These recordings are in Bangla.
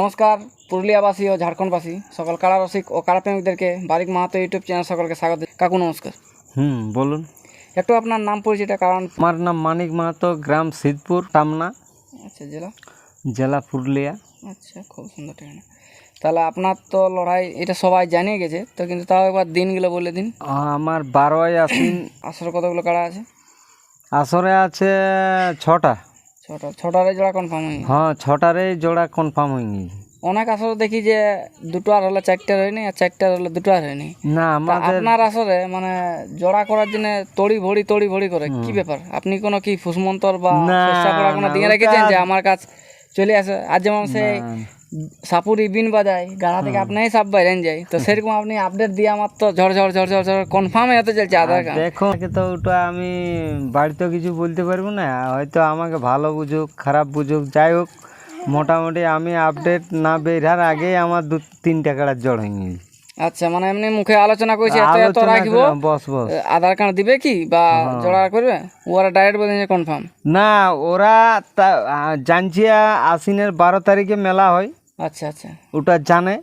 নমস্কার পুরুলিয়াবাসী ও ঝাড়খণ্ডবাসী সকল কাড়া রসিক ও কাড়া প্রেমিকদেরকে বারিক মাহাতো ইউটিউব চ্যানেল সকলকে স্বাগত। কাকু নমস্কার। বলুন। একটু আপনার নাম পরিচয়টা কারণ। আমার নাম মানিক মাহাতো, গ্রাম সিদ্ধপুর, টামনা, আচ্ছা, জেলা জেলা পুরুলিয়া। আচ্ছা, খুব সুন্দর ঠিকানা। তাহলে আপনার তো লড়াই এটা সবাই জানিয়ে গেছে, তো কিন্তু তাও একবার দিনগুলো বলে দিন। আমার 12ই আশ্বিন। আসলে কতগুলো কাড়া আছে? আসরে আছে 6টা। ছটারে জোড়া কনফার্ম হয়নি? হ্যাঁ, 6টারে জোড়া কনফার্ম হয়নি। অনেক আসরে দেখি যে দুটো আর হলে 4টা হয়নি, আর 4টা হলে দুটো আর হয়নি। না, তা আমাদের আপনার আসরে মানে জোড়া করার জন্য তড়ি ভড়ি করে কি ব্যাপার? আপনি কোনো কি ফুসমন্তর বা না, চেষ্টা করা কোনো দিয়ে রেখেছেন যে আমার কাছ চলে আসে? আর যেমন সে সাপুরি বিন বাজায় গাড়া থেকে আপনি সাপ বাইরেন যায়, তো সেরকম আপনি আপডেট দিয়ে আমার তো ঝড় কনফার্ম হতে চলছে আধার কার্ড। দেখো, তো ওটা আমি বাড়িতে কিছু বলতে পারবো না, হয়তো আমাকে ভালো বুঝুক খারাপ বুঝুক, যাই হোক মোটামুটি আমি আপডেট না বেরার আগেই আমার 2-3টা কাড়ার জড় হয়ে গেছে। আচ্ছা, মানে এমনি মুখে আলোচনা করছে এত রাখবো, বস আধার কার্ড দিবে কি বা জোড়া করবে, ওরা ডাইরেক্ট বলে কনফার্ম? না, ওরা জানছি আশ্বিনের 12 তারিখে মেলা হয়। আচ্ছা আচ্ছা, ওটা জানে,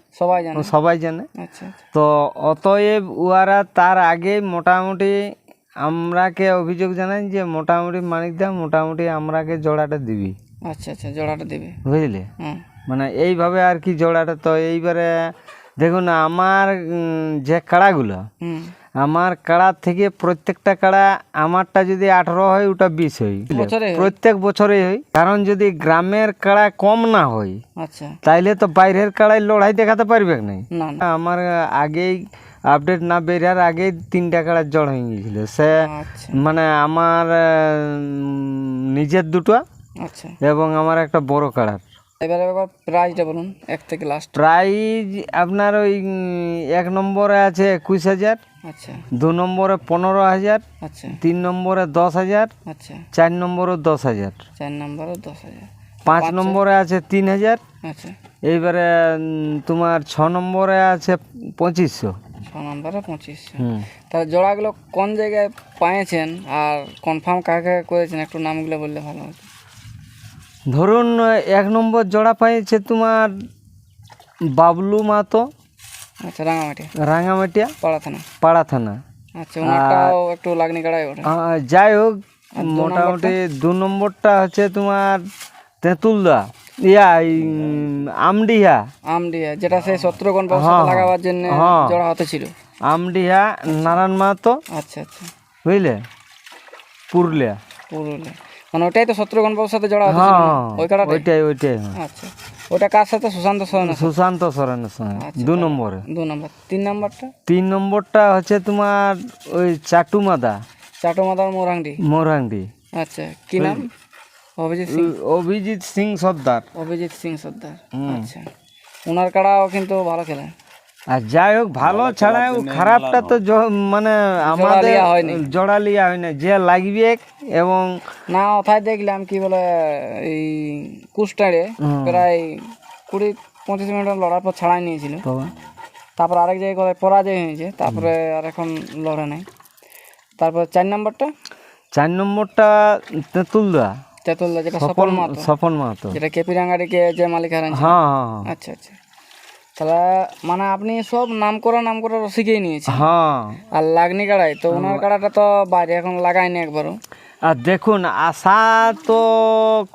সবাই জানে। আচ্ছা, তো অতএব ওরা তার আগে মোটামুটি আমরাকে অভিযোগ জানাই যে মোটামুটি মানিকদা মোটামুটি আমরাকে জোড়াটা দিবি। আচ্ছা আচ্ছা, জোড়াটা দিবে, বুঝলে? মানে এইভাবে আর কি জোড়াটা। তো এইবারে দেখুন, আমার যে কাড়াগুলো, আমার কাড়া থেকে প্রত্যেকটা কাড়া, আমারটা যদি 18 হয় ওটা 20 হয়, প্রত্যেক বছরে হয়। কারণ যদি গ্রামের কাড়া কম না হয়, আচ্ছা, তাইলে তো বাইরের কাড়ায় লড়াই দেখাতে পারবে না। আমার আগেই আপডেট না বেরার আগেই 3টা কাড়ার জড় হয়ে গিয়েছিল। সে মানে আমার নিজের দুটো, আচ্ছা, এবং আমার একটা বড় কাড়ার। এবারে প্রাইজটা বলুন, এক থেকে লাস্ট। প্রাইজ আপনার ওই 1 নম্বরে আছে 21,000, আচ্ছা, 2 নম্বরে 15,000, আচ্ছা, 3 নম্বরে 10,000, আচ্ছা, 4 নম্বরে 10,000, 5 নম্বরে আছে 3,000, আচ্ছা। এইবারে তোমার 6 নম্বরে আছে 2500। 6 নম্বরে 2500। তাহলে জোড়াগুলো কোন জায়গায় পাইছেন আর কনফার্ম কাকে করেছেন, একটু নামগুলো বললে ভালো হতো। ধরুন 1 নম্বর জোড়া পাইছে তোমার বাবলু মাহাতো, আচ্ছা, রাঙামাটিয়া পাড়া থানা। আচ্ছা, ওনারটাও একটু লাগনি কাড়াই ওঠে। যাই হোক, মোটামুটি 2 নম্বরটা হচ্ছে তোমার তেঁতুলদা, আমডিহা, যেটা সেই শত্রুঘ্ন লাগাবার জন্য জোড়া হতে ছিল। আমডিহা নারায়ণ মাহাতো, আচ্ছা আচ্ছা, বুঝলে? পুরুলিয়া। মানে ওটাই তো শত্রুঘ্ন বাবুর সাথে জোড়া হতে ছিল, ওই কাড়াটা? ওইটাই। আচ্ছা, ওটা কার সাথে? সুশান্ত সরেনের সঙ্গে। 2 নম্বরে। 2 নম্বর। 3 নম্বরটা হচ্ছে তোমার ওই চাটুমাদার মোরহাংডি। আচ্ছা, কি নাম? অভিজিৎ সিং সর্দার। আচ্ছা, ওনার কাড়াও কিন্তু ভালো খেলে। আর যাই হোক, ভালো ছাড়া খারাপটা তো মানে আমাদের জোড়া লিয়া হয় না, যে লাগবে। এবং না, ওথায় দেখলাম কি বলে এই কুস্টারে প্রায় 20-25 মিনিট লড়ার পর ছাড়াই নিয়েছিল, তারপর আরেক জায়গায় পরাজয় হয়েছে, তারপরে আর এখন লড়ে নাই। তারপর 4 নম্বরটা তেঁতুলদা, যেটা সফল মাহাতো, যেটা কেপি রাঙ্গারিকে যে মালিক হারান। আচ্ছা আচ্ছা, তাহলে মানে আপনি সব নাম করা শিখেই নিয়েছেন। আর লাগনি কাড়াই তো ওনার কাড়াটা তো বাইরে এখন লাগায়নি একবারও। আর দেখুন, আশা তো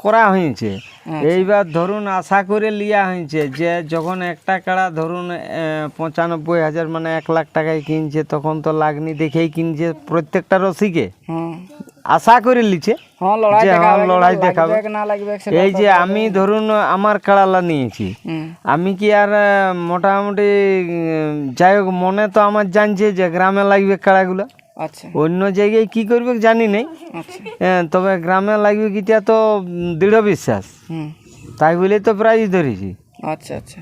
করা হয়েছে। এইবার ধরুন আশা করে লিয়া হয়েছে যে যখন একটা কাড়া ধরুন 95,000 মানে 1 লাখ টাকায় কিনছে, তখন তো লাগনি দেখেই কিনছে প্রত্যেকটা রসিকে, আশা করে লিছে লড়াই দেখাবে। এই যে আমি ধরুন আমার কাড়ালা নিয়েছি, আমি কি আর মোটামুটি যাই হোক, মনে তো আমার জানছে যে গ্রামে লাগবে কাড়াগুলো। আচ্ছা, অন্য জায়গায় কি করবে জানি নাই, তবে গ্রামে লাগবে কিটা তো দৃঢ় বিশ্বাস, তাই বলে তো প্রাইজ ধরেছি। আচ্ছা আচ্ছা,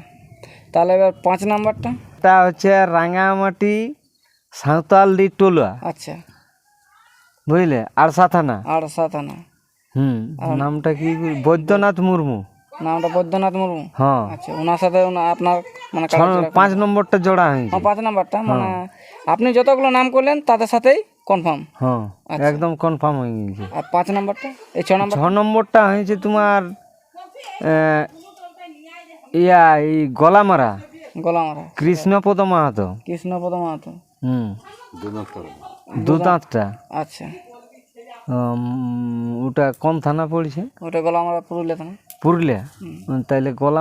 তাহলে এবার 5 নম্বরটা তা হচ্ছে রাঙামাটি সাঁওতালদি টোলা, আচ্ছা, বুঝলে? আড়সা থানা। নামটা কি? বৈদ্যনাথ মুর্মু। হ্যাঁ, আচ্ছা। ওনার সাথে আপনার মানে 5 নম্বরটা জোড়া হয়েছে। 5 নম্বরটা মানে আপনি যতগুলো নাম করলেন তাদের সাথেই কনফার্ম। হ্যাঁ, একদম কনফার্ম হয়ে গেছে। আর 5 নম্বরটা, এই 6 নম্বরটা হয়েছে তোমার ইয়া এই গলামারা গলামারা কৃষ্ণপদ মাহাতো। কৃষ্ণপদ মাহাতো। হুম, দু দাঁতটা। আচ্ছা, ওটা কোন থানা পড়ছে? ওটা গলামারা পুরুলিয়া থানা। পুরুলিয়া। তাইলে গলা